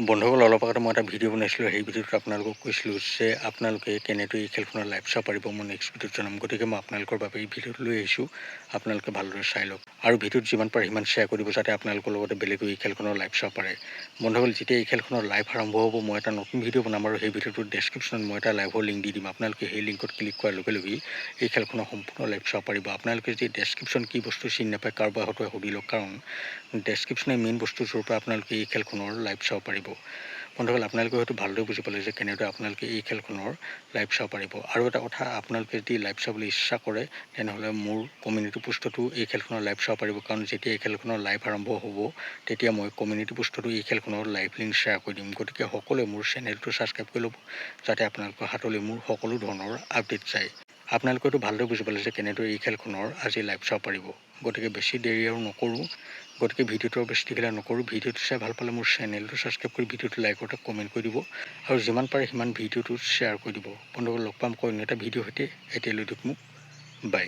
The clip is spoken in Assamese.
বন্ধুসকল অলপ আগতে মই এটা ভিডিঅ' বনাইছিলোঁ সেই ভিডিঅ'টোত আপোনালোকক কৈছিলোঁ যে আপোনালোকে কেনেকৈ এই খেলখনৰ লাইভ চাব পাৰিব মই নেক্সট ভিডিঅ'ত জনাম গতিকে মই আপোনালোকৰ বাবে এই ভিডিঅ'টো লৈ আহিছোঁ আপোনালোকে ভালদৰে চাই লওক আৰু ভিডিঅ'ত যিমান পাৰে সিমান শ্বেয়াৰ কৰিব যাতে আপোনালোকৰ লগতে বেলেগেও এই খেলখনৰ লাইভ চাব পাৰে বন্ধুসকল যেতিয়া এই খেলখনৰ লাইভ আৰম্ভ হ'ব মই এটা নতুন ভিডিঅ' বনাম আৰু সেই ভিডিঅ'টোৰ ডেছক্ৰিপশ্যনত মই এটা লাইভৰ লিংক দি দিম আপোনালোকে সেই লিংকত ক্লিক কৰাৰ লগে লগেই এই খেলখনৰ সম্পূৰ্ণ লাইভ চাব পাৰিব আপোনালোকে যদি ডেছক্ৰিপশ্যন কি বস্তু চিনি নাপায় কাৰোবাৰ হয়তো সুধি লওক কাৰণ ডেছক্ৰিপশ্যনে মেইন বস্তু য'ৰ পৰা আপোনালোকে এই খেলখনৰ লাইভ চাব পাৰিব বন্ধুসকল আপোনালোকে হয়তো ভালদৰে বুজি পালে যে কেনেদৰে আপোনালোকে এই খেলখনৰ লাইভ চাব পাৰিব আৰু এটা কথা আপোনালোকে যদি লাইভ চাবলৈ ইচ্ছা কৰে তেনেহ'লে মোৰ কমিউনিটি পোষ্টতো এই খেলখনৰ লাইভ চাব পাৰিব কাৰণ যেতিয়া এই খেলখনৰ লাইভ আৰম্ভ হ'ব তেতিয়া মই কমিউনিটি পোষ্টতো এই খেলখনৰ লাইভ লিংক শ্বেয়াৰ কৰি দিম গতিকে সকলোৱে মোৰ চেনেলটো ছাবস্ক্ৰাইব কৰি ল'ব যাতে আপোনালোকৰ হাতলৈ মোৰ সকলো ধৰণৰ আপডেট যায় আপোনালোকেতো ভালদৰে বুজি পালে যে কেনেদৰে এই খেলখনৰ আজি লাইভ চাব পাৰিব গতিকে বেছি দেৰি আৰু নকৰোঁ গতিকে ভিডিঅ'টো বেছি দীঘলীয়া নকৰোঁ ভিডিঅ'টো চাই ভাল পালে মোৰ চেনেলটো ছাবস্ক্ৰাইব কৰি ভিডিঅ'টো লাইক কৰি কমেণ্ট কৰি দিব আৰু যিমান পাৰে সিমান ভিডিঅ'টো শ্বেয়াৰ কৰি দিব বন্ধুসকল লগ পাম অন্য এটা ভিডিঅ' সৈতে এতিয়ালৈ দিয়ক মোক বাই